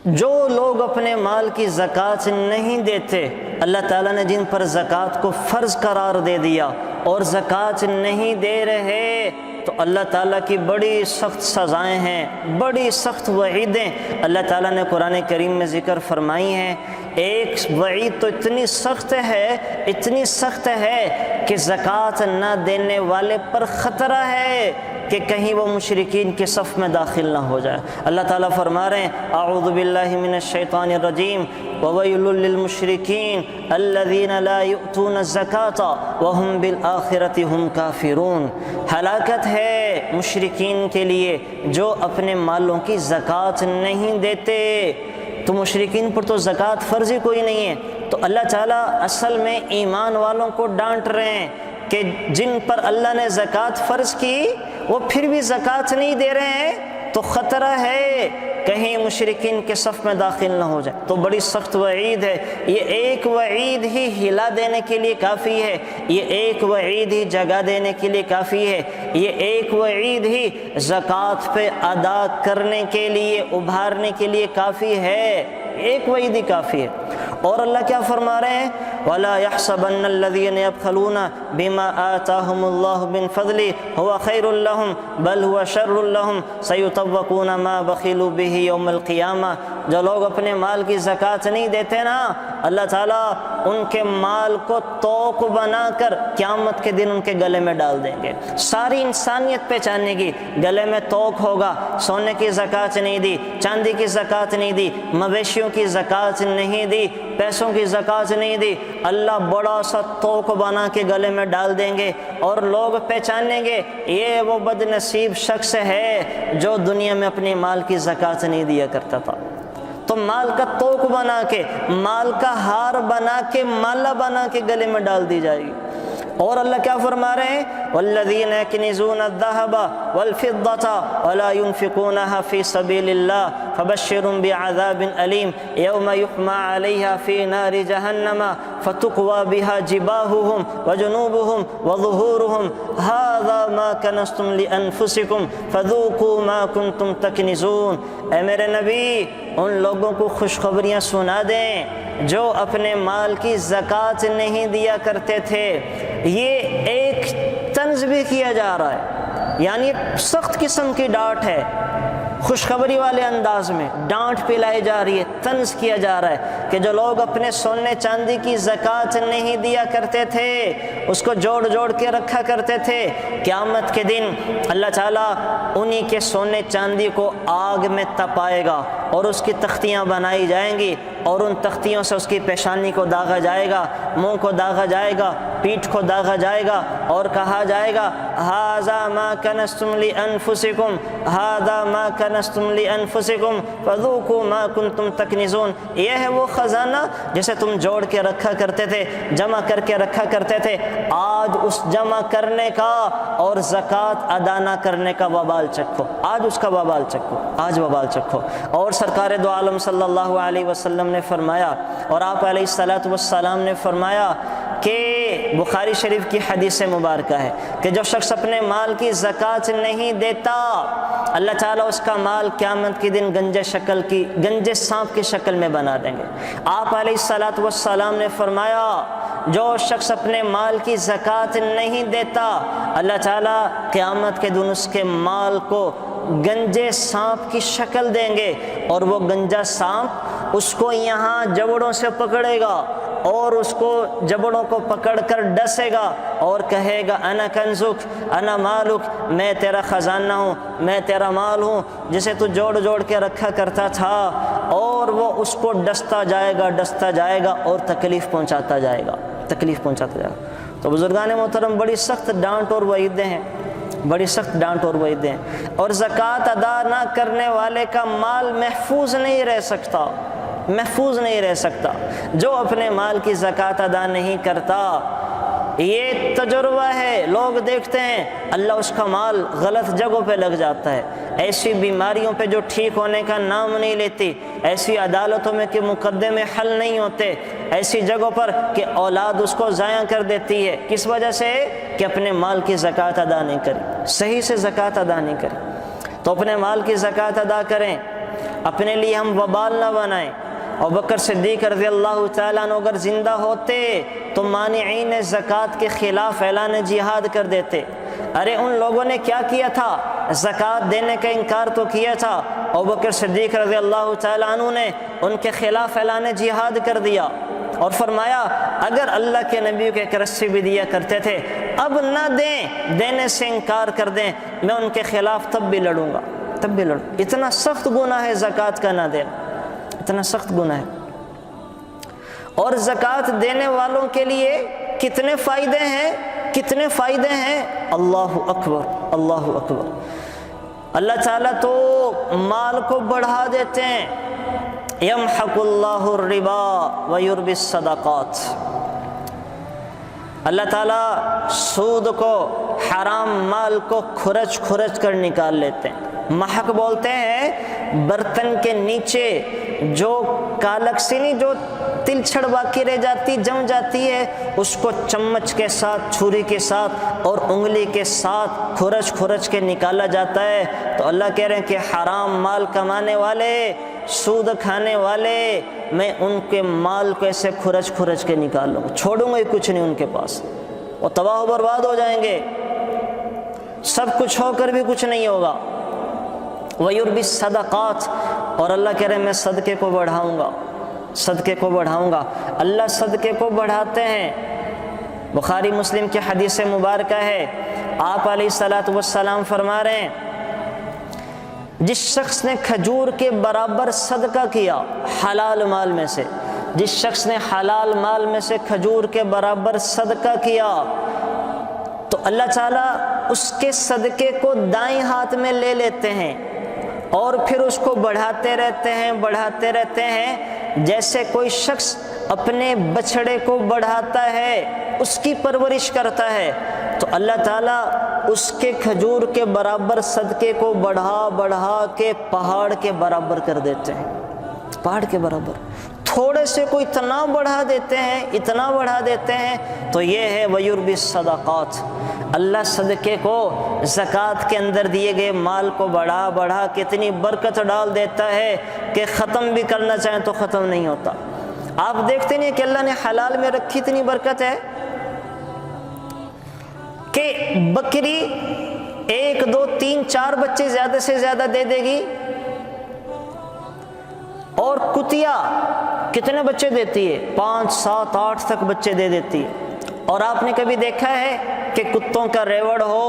جو لوگ اپنے مال کی زکوٰۃ نہیں دیتے، اللہ تعالیٰ نے جن پر زکوٰۃ کو فرض قرار دے دیا اور زکوٰۃ نہیں دے رہے، تو اللہ تعالیٰ کی بڑی سخت سزائیں ہیں، بڑی سخت وعیدیں اللہ تعالیٰ نے قرآن کریم میں ذکر فرمائی ہیں۔ ایک وعید تو اتنی سخت ہے کہ زکوٰۃ نہ دینے والے پر خطرہ ہے کہ کہیں وہ مشرکین کے صف میں داخل نہ ہو جائے۔ اللہ تعالیٰ فرما رہے ہیں اعوذ باللہ من الشیطان الرجیم وویل للمشرکین الذین لا یؤتون الزکاة وهم بالآخرۃ هم کافرون۔ ہلاکت ہے مشرکین کے لیے جو اپنے مالوں کی زکوٰۃ نہیں دیتے۔ تو مشرکین پر تو زکوٰۃ فرض ہی کوئی نہیں ہے، تو اللہ تعالیٰ اصل میں ایمان والوں کو ڈانٹ رہے ہیں کہ جن پر اللہ نے زکوٰۃ فرض کی وہ پھر بھی زکوٰۃ نہیں دے رہے ہیں، تو خطرہ ہے کہیں مشرکین کے صف میں داخل نہ ہو جائے۔ تو بڑی سخت وعید ہے، یہ ایک وعید ہی ہلا دینے کے لیے کافی ہے، یہ ایک وعید ہی جگہ دینے کے لیے کافی ہے، یہ ایک وعید ہی زکوٰۃ پہ ادا کرنے کے لیے، ابھارنے کے لیے کافی ہے، ایک وعید ہی کافی ہے۔ اور اللہ کیا فرما رہے ہیں وَلَا يَحْسَبَنَّ الَّذِينَ يَبْخَلُونَ بِمَا آتَاهُمُ اللَّهُ مِنْ فَضْلِهِ هُوَ خَيْرٌ لَهُمْ بَلْ هُوَ شَرٌّ لَهُمْ سَيُطَوَّقُونَ مَا بَخِلُوا بِهِ يَوْمَ الْقِيَامَةِ۔ جو لوگ اپنے مال کی زکوٰۃ نہیں دیتے نا، اللہ تعالیٰ ان کے مال کو توق بنا کر قیامت کے دن ان کے گلے میں ڈال دیں گے۔ ساری انسانیت پہچانے گی، گلے میں توق ہوگا، سونے کی زکوٰۃ نہیں دی، چاندی کی زکوٰۃ نہیں دی، مویشیوں کی زکوٰۃ نہیں دی، پیسوں کی زکوٰۃ نہیں دی، اللہ بڑا سا توق بنا کے گلے میں ڈال دیں گے، اور لوگ پہچانیں گے یہ وہ بد نصیب شخص ہے جو دنیا میں اپنے مال کی زکوٰۃ نہیں دیا کرتا تھا۔ تو مال کا توق بنا کے، مال کا ہار بنا کے، مالا بنا کے گلے میں ڈال دی جائے گی۔ اور اللہ کیا فرما رہے ہیں والذین یکنزون الذهب والفضة ولا ينفقونها في سبيل الله فبشرهم بعذاب أليم يوم يحمى عليها في نار جهنم فتقوى بها جباههم وجنوبهم وظهورهم هذا ما كنزتم لأنفسكم فذوقوا ما كنتم تكنزون۔ اے میرے نبی ان لوگوں کو خوشخبریاں سنا دیں جو اپنے مال کی زکوٰۃ نہیں دیا کرتے تھے۔ یہ ایک طنز بھی کیا جا رہا ہے، یعنی ایک سخت قسم کی ڈانٹ ہے، خوشخبری والے انداز میں ڈانٹ پلائی جا رہی ہے، طنز کیا جا رہا ہے کہ جو لوگ اپنے سونے چاندی کی زکوٰۃ نہیں دیا کرتے تھے، اس کو جوڑ جوڑ کے رکھا کرتے تھے، قیامت کے دن اللہ تعالیٰ انہی کے سونے چاندی کو آگ میں تپائے گا اور اس کی تختیاں بنائی جائیں گی، اور ان تختیوں سے اس کی پیشانی کو داغا جائے گا، منہ کو داغا جائے گا، پیٹھ کو داغا جائے گا، اور کہا جائے گا ھذا ما کنزتم لانفسکم ھذا ما کنزتم لانفسکم فذوقوا ما کنتم تکنزون۔ یہ ہے وہ خزانہ جسے تم جوڑ کے رکھا کرتے تھے، جمع کر کے رکھا کرتے تھے، آج اس جمع کرنے کا اور زکوٰۃ ادا نہ کرنے کا وبال چکھو، آج اس کا وبال چکھو، آج وبال چکھو۔ اور سرکار دو عالم صلی اللہ علیہ وسلم نے فرمایا، اور آپ علیہ الصلوۃ والسلام نے فرمایا کہ بخاری شریف کی حدیث مبارکہ ہے کہ جو شخص اپنے مال کی زکوٰۃ نہیں دیتا، اللہ تعالیٰ اس کا مال قیامت کے دن گنجے سانپ کی شکل میں بنا دیں گے۔ آپ علیہ الصلوۃ والسلام نے فرمایا جو شخص اپنے مال کی زکوٰۃ نہیں دیتا، اللہ تعالیٰ قیامت کے دن اس کے مال کو گنجے سانپ کی شکل دیں گے، اور وہ گنجا سانپ اس کو یہاں جبڑوں سے پکڑے گا اور اس کو جبڑوں کو پکڑ کر ڈسے گا اور کہے گا انا کنزک انا مالک، میں تیرا خزانہ ہوں، میں تیرا مال ہوں جسے تو جوڑ جوڑ کے رکھا کرتا تھا، اور وہ اس کو ڈستا جائے گا اور تکلیف پہنچاتا جائے گا۔ تو بزرگان محترم بڑی سخت ڈانٹ اور وعیدیں ہیں، بڑی سخت ڈانٹ اور وعیدیں ہیں، اور زکوٰۃ ادا نہ کرنے والے کا مال محفوظ نہیں رہ سکتا۔ جو اپنے مال کی زکوٰۃ ادا نہیں کرتا، یہ تجربہ ہے، لوگ دیکھتے ہیں اللہ اس کا مال غلط جگہوں پہ لگ جاتا ہے، ایسی بیماریوں پہ جو ٹھیک ہونے کا نام نہیں لیتی، ایسی عدالتوں میں کہ مقدمے حل نہیں ہوتے، ایسی جگہوں پر کہ اولاد اس کو ضائع کر دیتی ہے، کس وجہ سے کہ اپنے مال کی زکوٰۃ ادا نہیں کری، صحیح سے زکوٰۃ ادا نہیں کری۔ تو اپنے مال کی زکوٰۃ ادا کریں، اپنے لیے ہم وبال نہ بنائیں۔ ابو بکر صدیق رضی اللہ تعالیٰ عنہ اگر زندہ ہوتے تو مانعین زکوٰۃ کے خلاف اعلان جہاد کر دیتے۔ ارے ان لوگوں نے کیا کیا تھا؟ زکوٰۃ دینے کا انکار تو کیا تھا۔ ابو بکر صدیق رضی اللہ تعالیٰ عنہ نے ان کے خلاف اعلان جہاد کر دیا اور فرمایا اگر اللہ کے نبی کو ایک رسی بھی دیا کرتے تھے اب نہ دیں، دینے سے انکار کر دیں، میں ان کے خلاف تب بھی لڑوں گا، تب بھی لڑوں۔ اتنا سخت گناہ ہے زکوٰۃ کا نہ دینا، اتنا سخت گناہ ہے۔ اور زکوٰۃ دینے والوں کے لیے کتنے فائدے ہیں، کتنے فائدے ہیں، اللہ اکبر، اللہ اکبر۔ اللہ تعالیٰ تو مال کو بڑھا دیتے ہیں، یمحق اللہ الربا ویربی الصدقات۔ اللہ تعالیٰ سود کو، حرام مال کو کھرچ کھرچ کر نکال لیتے ہیں۔ محق بولتے ہیں برتن کے نیچے جو کالک سینی جو تل چھڑ باقی رہ جاتی، جم جاتی ہے، اس کو چمچ کے ساتھ، چھری کے ساتھ اور انگلی کے ساتھ کھرچ کھرچ کے نکالا جاتا ہے۔ تو اللہ کہہ رہے ہیں کہ حرام مال کمانے والے، سود کھانے والے، میں ان کے مال کو ایسے کھرچ کھرچ کے نکالوں گا، چھوڑوں گا ہی کچھ نہیں ان کے پاس، وہ تباہ و برباد ہو جائیں گے، سب کچھ ہو کر بھی کچھ نہیں ہوگا۔ وَيُرْبِي الصَّدَقَاتِ، اور اللہ کہہ رہے ہیں میں صدقے کو بڑھاؤں گا، صدقے کو بڑھاؤں گا۔ اللہ صدقے کو بڑھاتے ہیں۔ بخاری مسلم کی حدیث مبارکہ ہے، آپ علیہ الصلاۃ والسلام فرما رہے ہیں جس شخص نے کھجور کے برابر صدقہ کیا حلال مال میں سے، جس شخص نے حلال مال میں سے کھجور کے برابر صدقہ کیا تو اللہ تعالیٰ اس کے صدقے کو دائیں ہاتھ میں لے لیتے ہیں اور پھر اس کو بڑھاتے رہتے ہیں، بڑھاتے رہتے ہیں، جیسے کوئی شخص اپنے بچھڑے کو بڑھاتا ہے، اس کی پرورش کرتا ہے، تو اللہ تعالیٰ اس کے کھجور کے برابر صدقے کو بڑھا بڑھا کے پہاڑ کے برابر کر دیتے ہیں، پہاڑ کے برابر۔ تھوڑے سے کو اتنا بڑھا دیتے ہیں، اتنا بڑھا دیتے ہیں، تو یہ ہے وَيُرْبِي الصَّدَقَاتِ۔ اللہ صدقے کو، زکوٰۃ کے اندر دیے گئے مال کو بڑھا بڑھا کے اتنی برکت ڈال دیتا ہے کہ ختم بھی کرنا چاہیں تو ختم نہیں ہوتا۔ آپ دیکھتے نہیں کہ اللہ نے حلال میں رکھی اتنی برکت ہے کہ بکری 1 2 3 4 بچے زیادہ سے زیادہ دے دے گی، اور کتیا کتنے بچے دیتی ہے؟ 5 7 8 تک بچے دے دیتی ہے۔ اور آپ نے کبھی دیکھا ہے کہ کتوں کا ریوڑ ہو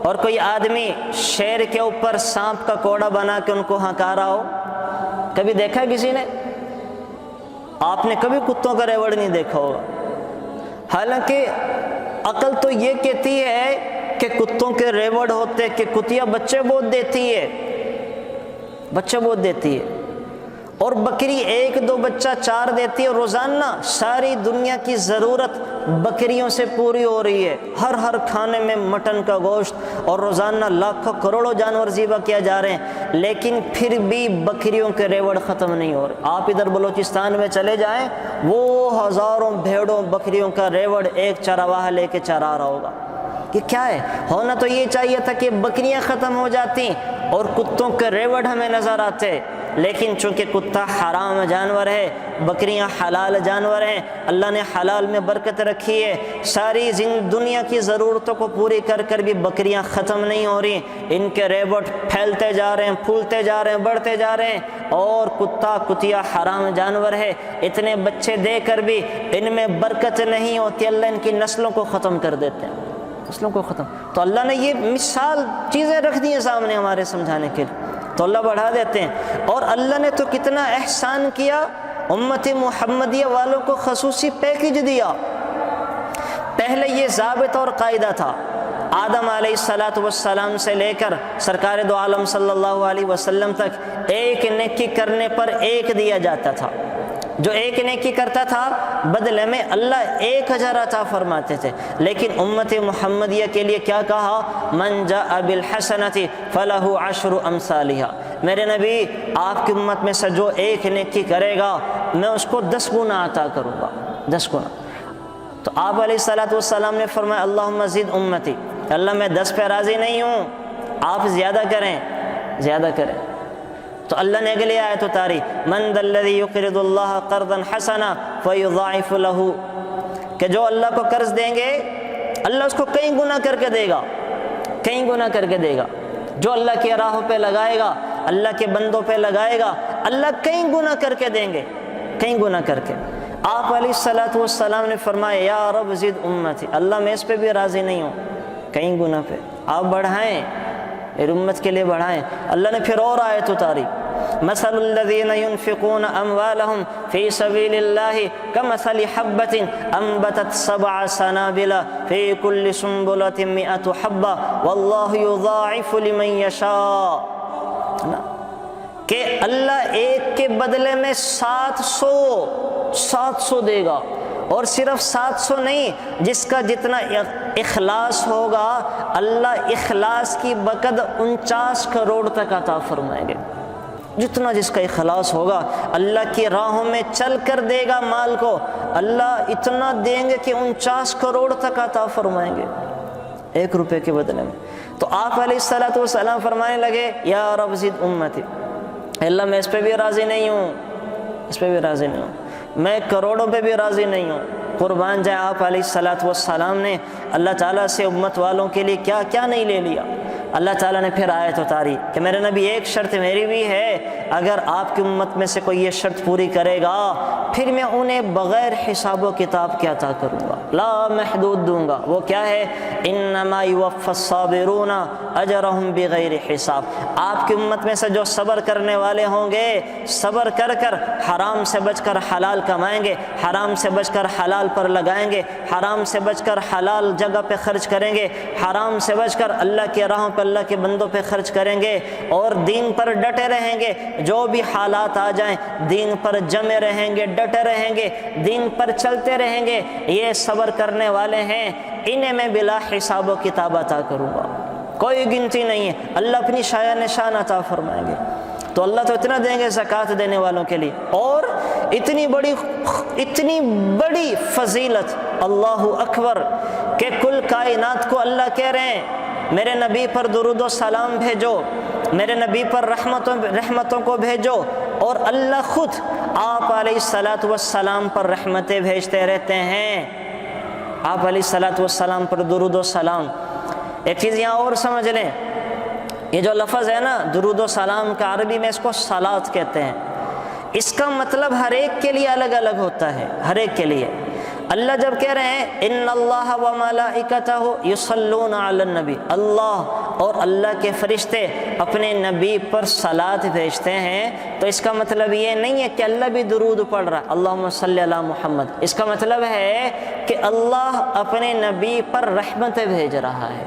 اور کوئی آدمی شیر کے اوپر سانپ کا کوڑا بنا کے ان کو ہنکارا ہو؟ کبھی دیکھا ہے کسی نے؟ آپ نے کبھی کتوں کا ریوڑ نہیں دیکھا ہوگا۔ حالانکہ عقل تو یہ کہتی ہے کہ کتوں کے ریوڑ ہوتے کہ کتیا بچے بہت دیتی ہے، بچے بہت دیتی ہے، اور بکری 1 2 بچہ 4 دیتی ہے۔ روزانہ ساری دنیا کی ضرورت بکریوں سے پوری ہو رہی ہے، ہر کھانے میں مٹن کا گوشت، اور روزانہ لاکھوں کروڑوں جانور ذبح کیا جا رہے ہیں، لیکن پھر بھی بکریوں کے ریوڑ ختم نہیں ہو رہے۔ آپ ادھر بلوچستان میں چلے جائیں، وہ ہزاروں بھیڑوں بکریوں کا ریوڑ ایک چرواہا لے کے چرا رہا ہوگا۔ یہ کیا ہے؟ ہونا تو یہ چاہیے تھا کہ بکریاں ختم ہو جاتی اور کتوں کے ریوڑ ہمیں نظر آتے، لیکن چونکہ کتا حرام جانور ہے، بکریاں حلال جانور ہیں، اللہ نے حلال میں برکت رکھی ہے، ساری دنیا کی ضرورتوں کو پوری کر کر بھی بکریاں ختم نہیں ہو رہی، ان کے ریوڑ پھیلتے جا رہے ہیں، پھولتے جا رہے ہیں، بڑھتے جا رہے ہیں، اور کتا کتیا حرام جانور ہے، اتنے بچے دے کر بھی ان میں برکت نہیں ہوتی، اللہ ان کی نسلوں کو ختم کر دیتے ہیں، نسلوں کو ختم۔ تو اللہ نے یہ مثال چیزیں رکھ دی ہیں سامنے ہمارے سمجھانے کے لیے، تو اللہ بڑھا دیتے ہیں۔ اور اللہ نے تو کتنا احسان کیا، امت محمدیہ والوں کو خصوصی پیکج دیا۔ پہلے یہ ضابطہ اور قاعدہ تھا، آدم علیہ السلام سے لے کر سرکار دو عالم صلی اللہ علیہ وسلم تک ایک نیکی کرنے پر 1 دیا جاتا تھا۔ جو 1 نیکی کرتا تھا بدلے میں اللہ 1000 عطا فرماتے تھے، لیکن امت محمدیہ کے لیے کیا کہا؟ من جاء بالحسنۃ فلہ 10 امثالھا۔ میرے نبی آپ کی امت میں سے جو 1 نیکی کرے گا میں اس کو 10 گنا عطا کروں گا، 10 گنا۔ تو آپ علیہ السلام نے فرمایا اللہم زد امتی، اللہ میں 10 پہ راضی نہیں ہوں، آپ زیادہ کریں، زیادہ کریں۔ تو اللہ نے اگلی آیت اتاری من ذا الذی یقرض اللہ قرضا حسنا فیضاعف لہ، کہ جو اللہ کو قرض دیں گے اللہ اس کو کئی گنا کر کے دے گا، کئی گنا کر کے دے گا۔ جو اللہ کی راہوں پہ لگائے گا، اللہ کے بندوں پہ لگائے گا، اللہ کئی گنا کر کے دیں گے، کئی گنا کر کے۔ آپ علیہ الصلوۃ والسلام نے فرمایا یا رب زد امتی، اللہ میں اس پہ بھی راضی نہیں ہوں، کئی گنا پہ آپ بڑھائیں، میری امت کے لیے بڑھائیں۔ اللہ نے پھر اور آیت اتاری مثل الذین ينفقون اموالهم فی سبیل اللہ کمثل حبۃ انبتت 7 سنابل فی کل سنبلۃ 100 حبۃ واللہ یضاعف لمن یشاء، کہ اللہ ایک کے بدلے میں 700 دے گا، اور صرف 700 نہیں، جس کا جتنا اخلاص ہوگا اللہ اخلاص کی بقد 49 کروڑ تک عطا فرمائیں گے۔ جتنا جس کا اخلاص ہوگا اللہ کی راہوں میں چل کر دے گا مال کو، اللہ اتنا دیں گے کہ 49 کروڑ تک عطا فرمائیں گے 1 روپے کے بدلے میں۔ تو آپ علیہ الصلوۃ والسلام فرمانے لگے یا رب زد امتی، اللہ میں اس پہ بھی راضی نہیں ہوں، اس پہ بھی راضی نہیں ہوں، میں کروڑوں پہ بھی راضی نہیں ہوں۔ قربان جائے آپ علیہ الصلوۃ والسلام نے اللہ تعالیٰ سے امت والوں کے لیے کیا کیا نہیں لے لیا۔ اللہ تعالیٰ نے پھر آیت اتاری کہ میرے نبی ایک شرط میری بھی ہے، اگر آپ کی امت میں سے کوئی یہ شرط پوری کرے گا پھر میں انہیں بغیر حساب و کتاب کے عطا کروں گا، لا محدود دوں گا۔ وہ کیا ہے؟ انما یوفی الصابرون اجرہم بغیر حساب۔ آپ کی امت میں سے جو صبر کرنے والے ہوں گے، صبر کر کر حرام سے بچ کر حلال کمائیں گے، حرام سے بچ کر حلال پر لگائیں گے، حرام سے بچ کر حلال جگہ پہ خرچ کریں گے، حرام سے بچ کر اللہ کی راہوں پہ اللہ کے بندوں پہ خرچ کریں گے، اور دین پر ڈٹے رہیں گے، جو بھی حالات آ جائیں دین پر جمے رہیں گے، ڈٹے رہیں گے، دین پر چلتے رہیں گے، یہ صبر کرنے والے ہیں، انہیں میں بلا حساب و کتاب عطا کروں گا، کوئی گنتی نہیں ہے، اللہ اپنی شایع نشان عطا فرمائیں گے۔ تو اللہ تو اتنا دیں گے زکوٰۃ دینے والوں کے لیے، اور اتنی بڑی فضیلت، اللہ اکبر، کہ کل کائنات کو اللہ کہہ رہے ہیں میرے نبی پر درود و سلام بھیجو، میرے نبی پر رحمتوں کو بھیجو، اور اللہ خود آپ علیہ الصلوۃ والسلام پر رحمتیں بھیجتے رہتے ہیں، آپ علیہ الصلوۃ والسلام پر درود و سلام۔ ایک چیز یہاں اور سمجھ لیں، یہ جو لفظ ہے نا درود و سلام کا، عربی میں اس کو صلات کہتے ہیں، اس کا مطلب ہر ایک کے لیے الگ الگ ہوتا ہے، ہر ایک کے لیے۔ اللہ جب کہہ رہے ہیں ان اللہ و ملائکتہ یصلون علی النبی، اللہ اور اللہ کے فرشتے اپنے نبی پر صلات بھیجتے ہیں، تو اس کا مطلب یہ نہیں ہے کہ اللہ بھی درود پڑھ رہا ہے اللہم صلی علی محمد، اس کا مطلب ہے کہ اللہ اپنے نبی پر رحمتیں بھیج رہا ہے۔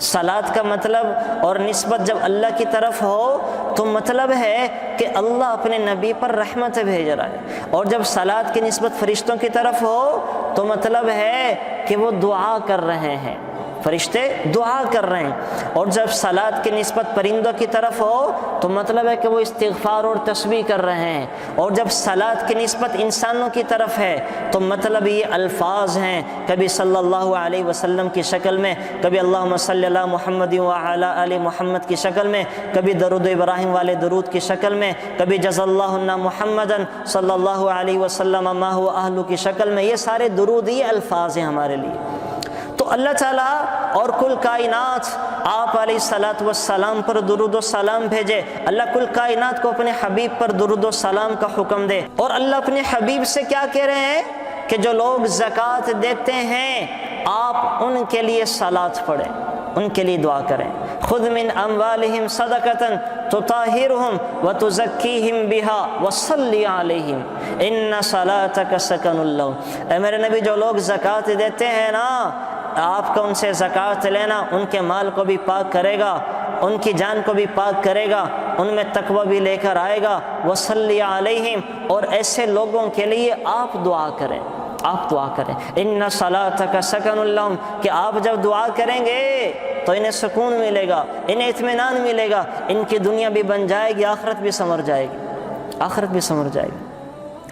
صلات کا مطلب اور نسبت جب اللہ کی طرف ہو تو مطلب ہے کہ اللہ اپنے نبی پر رحمت بھیج رہا ہے، اور جب صلات کی نسبت فرشتوں کی طرف ہو تو مطلب ہے کہ وہ دعا کر رہے ہیں، فرشتے دعا کر رہے ہیں، اور جب صلات کی نسبت پرندوں کی طرف ہو تو مطلب ہے کہ وہ استغفار اور تسبیح کر رہے ہیں، اور جب صلات کی نسبت انسانوں کی طرف ہے تو مطلب یہ الفاظ ہیں، کبھی صلی اللہ علیہ وسلم کی شکل میں، کبھی اللہم صلی علی محمد وعلی آل محمد کی شکل میں، کبھی درود ابراہیم والے درود کی شکل میں، کبھی جزا اللہ محمدا صلی اللہ علیہ وسلم ما هو اہل کی شکل میں، یہ سارے درود یہ الفاظ ہیں ہمارے لیے۔ تو اللہ تعالیٰ اور کل کائنات آپ علیہ الصلوۃ والسلام پر درود و سلام بھیجے، اللہ کل کائنات کو اپنے حبیب پر درود و سلام کا حکم دے، اور اللہ اپنے حبیب سے کیا کہہ رہے ہیں کہ جو لوگ زکوٰۃ دیتے ہیں آپ ان کے لیے صلات پڑھیں، ان کے لیے دعا کریں، خذ من اموالہم صدقۃ تطہرہم وتزکیہم بہا وصلی علیہم ان صلاتک سکن لہم۔ اے میرے نبی، جو لوگ زکوٰۃ دیتے ہیں نا، آپ کا ان سے زکوٰۃ لینا ان کے مال کو بھی پاک کرے گا، ان کی جان کو بھی پاک کرے گا، ان میں تقوی بھی لے کر آئے گا، وصلی علیہم، اور ایسے لوگوں کے لیے آپ دعا کریں، آپ دعا کریں، ان صلاتک سکن لہم، کہ آپ جب دعا کریں گے تو انہیں سکون ملے گا، انہیں اطمینان ملے گا، ان کی دنیا بھی بن جائے گی، آخرت بھی سنور جائے گی، آخرت بھی سنور جائے گی۔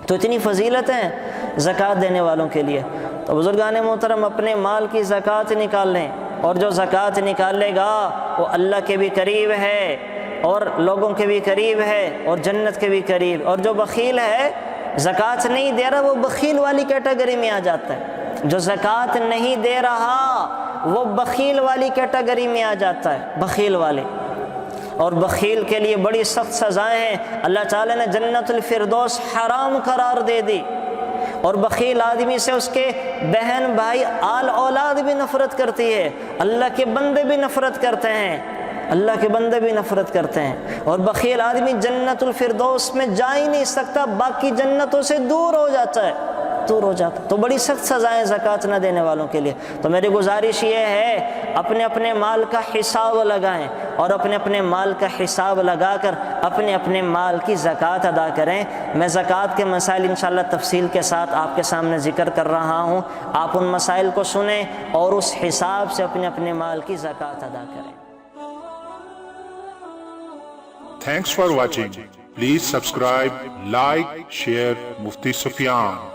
تو اتنی فضیلتیں زکوٰۃ دینے والوں کے لیے۔ تو بزرگان محترم اپنے مال کی زکوٰۃ نکال لیں، اور جو زکوٰۃ نکالے گا وہ اللہ کے بھی قریب ہے، اور لوگوں کے بھی قریب ہے اور جنت کے بھی قریب. اور جو بخیل ہے زکوٰۃ نہیں دے رہا وہ بخیل والی کیٹیگری میں آ جاتا ہے. جو زکوٰۃ نہیں دے رہا وہ بخیل والی کیٹیگری میں آ جاتا ہے, بخیل والے. اور بخیل کے لیے بڑی سخت سزائیں ہیں. اللہ تعالیٰ نے جنت الفردوس حرام قرار دے دی. اور بخیل آدمی سے اس کے بہن بھائی آل اولاد بھی نفرت کرتی ہے, اللہ کے بندے بھی نفرت کرتے ہیں, اللہ کے بندے بھی نفرت کرتے ہیں. اور بخیل آدمی جنت الفردوس میں جا ہی نہیں سکتا, باقی جنتوں سے دور ہو جاتا ہے, دور ہو جاتا. تو بڑی سخت سزائیں زکوٰۃ نہ دینے والوں کے لیے. تو میری گزارش یہ ہے اپنے اپنے مال کا حساب لگائیں, اور اپنے اپنے مال کا حساب لگا کر اپنے اپنے مال کی زکوٰۃ ادا کریں. میں زکوٰۃ کے مسائل انشاءاللہ تفصیل کے ساتھ آپ کے سامنے ذکر کر رہا ہوں, آپ ان مسائل کو سنیں اور اس حساب سے اپنے اپنے مال کی زکوٰۃ ادا کریں. Thanks for watching. Please subscribe, like, share Mufti Sufyan.